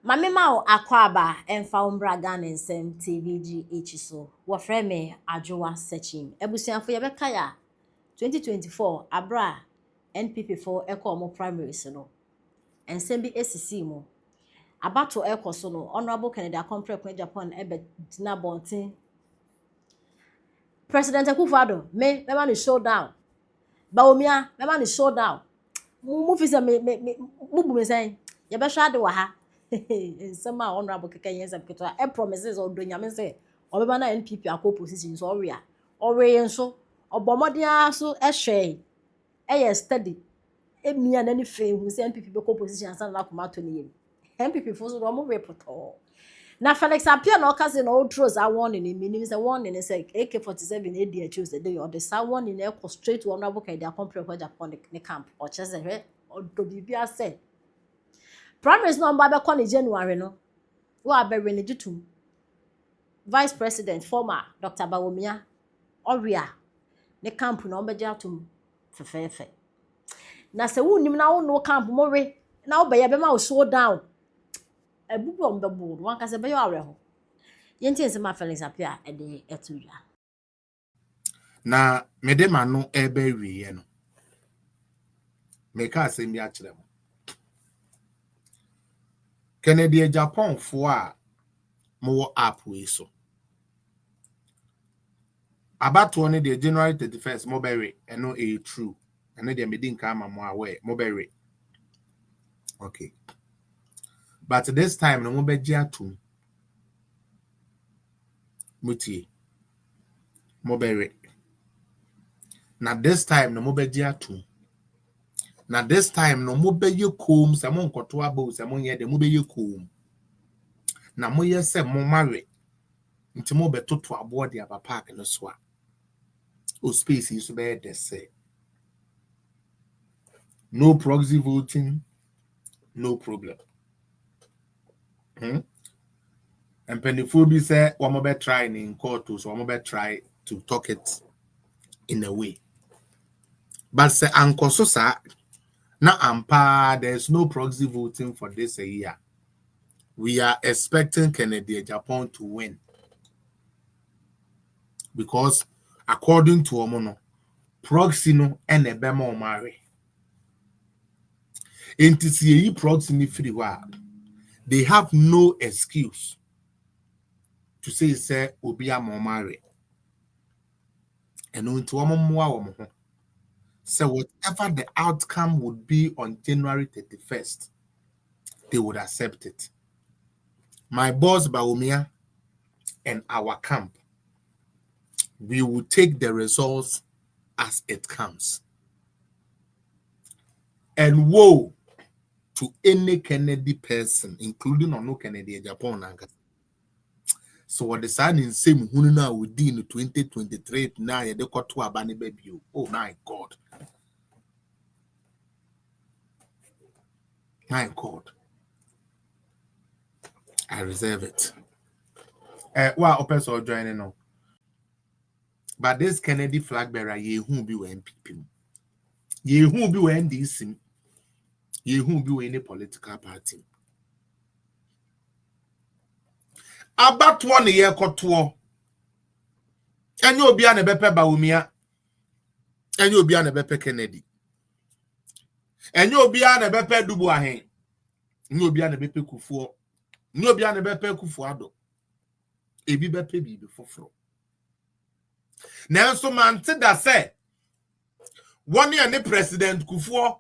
Mame ma akwaba emfa umbra Ghana nsem TVGH so. Wo frɛ me Adwowa searching. Ebusuafo ye beka ya 2024 abra NPP for ekọ mo primaries no. Ensem bi esisi mo. Abato ekọ so no Honorable Kennedy Akompre Kwen Japan ebe dina bontin. President Akufo-Addo me ma no showdown. Baomia me ma no showdown. Mu fi se me mu bu me sen. Ye be hwa de wa ha. Some honorable Kenya e promises or doing yamen say or na NPP akọ position so ore nso obomodia so ehwe e steady e mia na ni fe hu say NPP be position asan na akoma to ne yem NPP fo so do mo report na Felix appear na okaze na old trust I warn in meaning say warning say AK47 e dey choose the day or the sa warning e go straight to honorable Kenya compare Japan ne camp or chese he or do bibia say Primaries no mba be ko ne January no wa be ne jutum Vice President former Dr. Bawumia Oria ne camp na obeja atum fefefe na se wunim na wo no camp more na wo be ye be ma wo slow down ebubu on be board wan ka se be yo aweho yenti nsema Felix apia e de etuya na mede ma no ebe wiye no meka asem bi akire mo Kennedy Japan fo a mo app we so abato ne de January 31st mo berry eno e true eno de mede nka ama mo awe mo berry okay but this time no mo beji atum mutie mo berry na this time no mo beji atum na this time no mo beye kom se mo nkoto aba se mo ye de mo beye kom na mo ye se mo mawe nti mo betoto abo de aba park no so a o space is be de say no proxy voting no problem and pennyphobia say one more try in court so one more try to talk it in a way but say ankoso sa na ampa there's no proxy voting for this a year. We are expecting Kennedy Japan to win because according to Omono, proxy no and a bema marry. In TCE proxy ni free they have no excuse to say Obia marry. And into Omo so whatever the outcome would be on January 31st, they would accept it. My boss Baumia and our camp, we will take the results as it comes. And woe to any Kennedy person, including or no Kennedy Japan. So what the sign in same hununa within 2023 now they got to abani baby. Oh my God. My God. I reserve it. Well, open so joining now. But this Kennedy flag bearer, ye who be when people. Ye who be when this ye who be any political party. About 1 year kotuo. And you'll be an ebepe Baumia. And you'll be an ebepe Kennedy. And you'll be an ebepe Dubuahen. You'll be an ebepe Kufuor. You'll be an ebepe Kufuado. Ebi bepe bi before fro. Now so man said that say 1 year the President Kufuor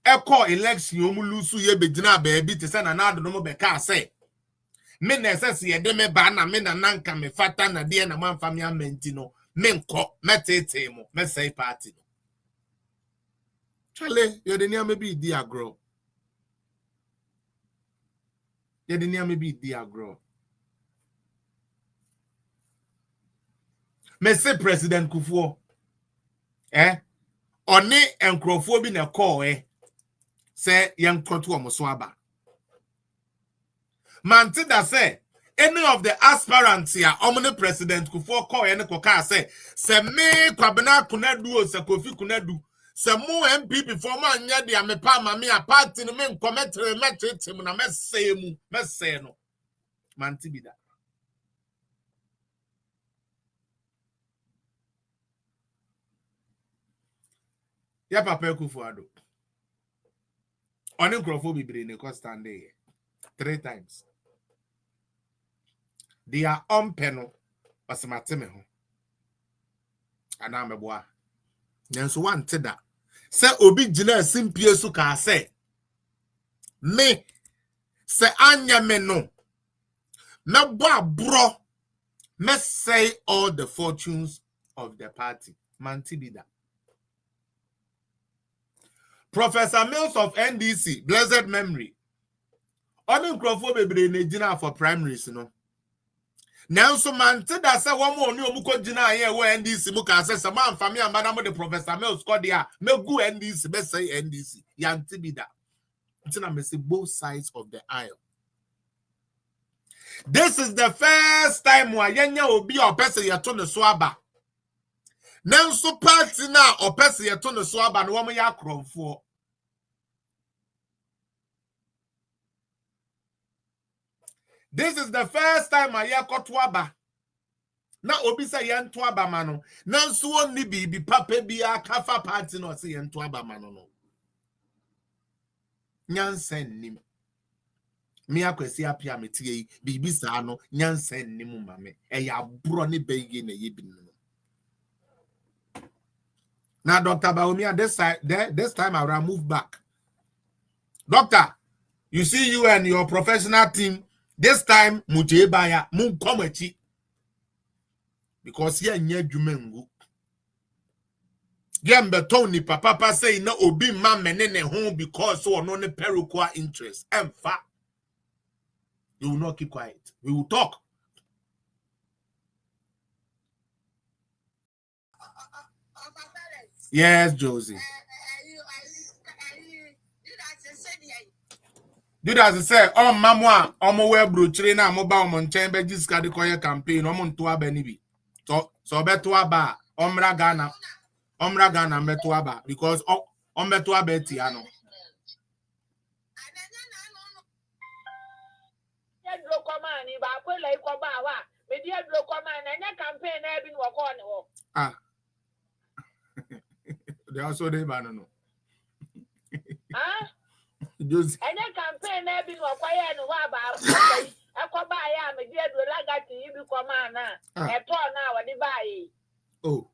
echo election omulusu ye bedina baby te say na na do no beka say me na sese ye de me ba na me na nanka me fata na de na manfa me amenti no me nko metete mo me say party no chale ye de nia me bi di agro ye de nia me bi di agro me say President Kufuor oni enkrofo bi na call say yan koto omoso aba man ti da say any of the aspirants here omni President Kufuor call any koka say me kwabena kunadu o se Kofi kunadu Some more MP before man yet ya me pa mami a party no men commentary metric him na messay no manti bi da. Ya papa Kufuado. Oni nkrofo bibire ne ko stand there 3 times. They are on peno basamate me ho. Ana meboa. Nyanso wante da. Se obi gina simpie su ka se me se anya me no mebo abro me say all the fortunes of the party. Manti bi da. Professor Mills of NDC, blessed memory. Oni nkrofo bibire ne gina for primaries no. Nanso mante da se wo mo oni omuko gina ye wo NDC mu ka se man family amana mo the Professor Mills ko dia megu NDC be say NDC yanti bi da. Ntina me say both sides of the aisle. This is the first time wa yenya obi opese yeto ne so aba. Nanso party na opese yeto ne so aba no wo mo ya kromfo. This is the first time I hear Kotwaba. Na obi say yentu aba mano. Nanso oni bi papa bia kafa party no say yentu aba mano no. Nyansen nim. Me akwesi apia metie bibi sa no nyansen nim mame. Eya bro ne beye na ye bi no. Now Dr. Baumia this time I move back. Doctor, you see you and your professional team this time muje baya mun komachi. Because here nye dwumengu. Gembe Tony papa say na obi ma menene home because so no ne perukwa interest. Emfa. You will not keep quiet. We will talk. Yes, Josie. Did as I say, oh mamma, omo we brochure na mo ba omo nchen be jiska de koye campaign omo nto aba ni bi. So beto aba omra Ghana meto aba because beto aba etia no. Ah. They also they ban no. Huh? Just any campaign na bi no kwaya no wa ba akoba ya me die do lagati ibi koma na e to na wo de bae. Oh.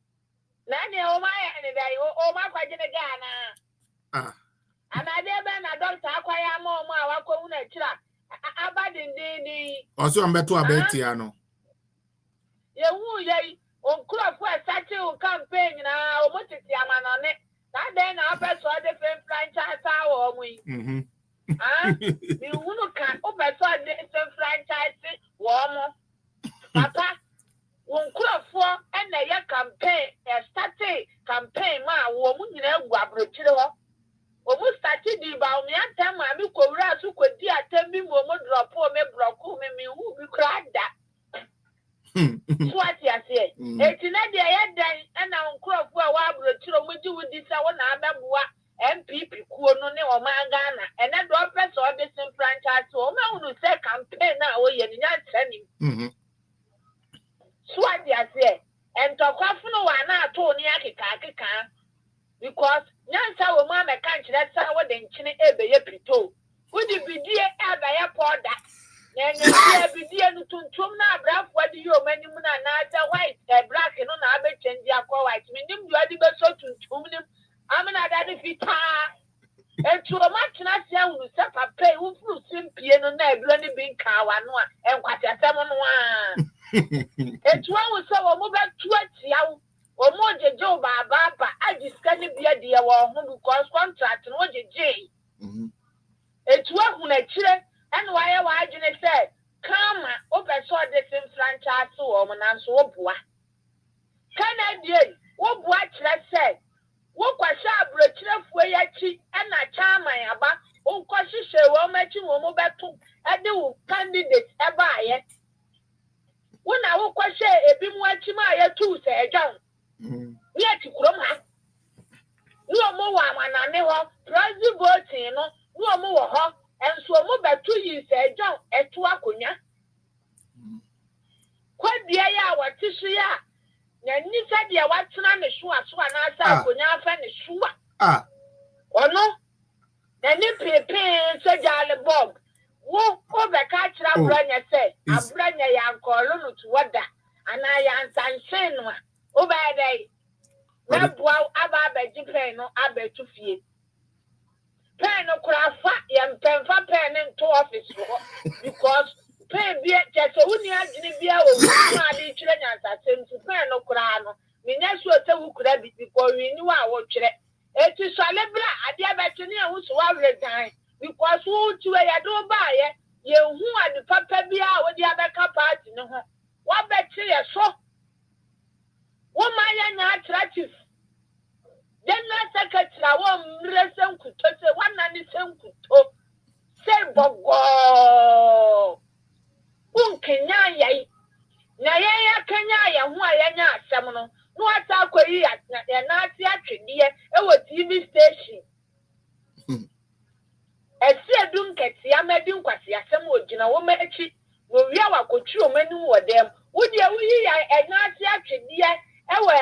Na ne o ma ya ne dai o ma kwaje ne Ghana. Ah. Ana de be na doctor akwaya ma o ma wakwu na kira abadindini. Also beto aba etia no. Ye wu ye onkurofo asate o campaign na o motiti amanone. That then I pass all different franchise our we. You can open different franchise warm. Papa, one crop for and a campaign, a started campaign, ma, woman, you know, Guabrochilo. Almost started the about me and time, I could rise who could dear tell me, woman, drop poor me, block, who be cried that. What you say? It's not the end, and I'm crop for a while, we do with this. I want to have MPP kuono ne o Ghana and that drop us all this franchise so ma unu say campaign na o ye nya tsani so what you say and to kwafo no wa na to ni akeka because nyansa wo ma me kan kire sa wo de nchine ebe ye pito wudi bidie aba ye powder na nya bidie no tuntum na abrafo de yo manim na na white black no na abe change akọ white minim do ade be so tuntum nim amina daddy fita etu o ma tena sia wu se papa wu furu simpie no na ebro ni bin ka wa no a enkwati asem no a etu wu se wo mo ba tu atia wo o mo jeje o baba agiska ni bia de wo ho because contract no jeje etu hu na kire en wa ye wa agene se kama o be so de sim franchise wo mo na so wo boa Canadian wo boa kire se wo kwasha abrochirefo yachi na chairman aba wo kwashishe wo machi wo mo beto ade wo candidate eba aye wo na wo kwashe ebi mu achi ma aye tu se ejan ni ati kurom ha No more amanane ho prezi voting no more ho and so mo betu yi se John etu akonya kwadia ya watisu ya na nisa dia watena ne so na asa akonya afa ne so ono na ni pepe se jale bob wo ko be ka kira branya se abranya ya nkolo no to wada ana ya nsanhwe no a o ba dai na boa aba abaji pen no abetu fie pen no kura fa ya mpemfa pen into office ho because pen bi just woni agini bia wo ma ade twere nyansasem ti pen no kura no menya so te wo kura bi because we ni wa wo twere eti so lebra ade abetu ne hu so wa redan because wo tuwe ya do ba ye hu ade papa bia wo di abeka party ne ho wa beti ye so wo ma ya nya attractive then na secretary wo mresen kuto se wana ni senkuto se bogo unkenya yai na ya kenya ya hu a ya nya asem no no ata akoyi ya na ati atwedie e wo TV station esi edum keti amedi nkwasi asem ogina wo machi wo wi awakotru o mani wo dem wo de wo yi ya na ati atwedie e wo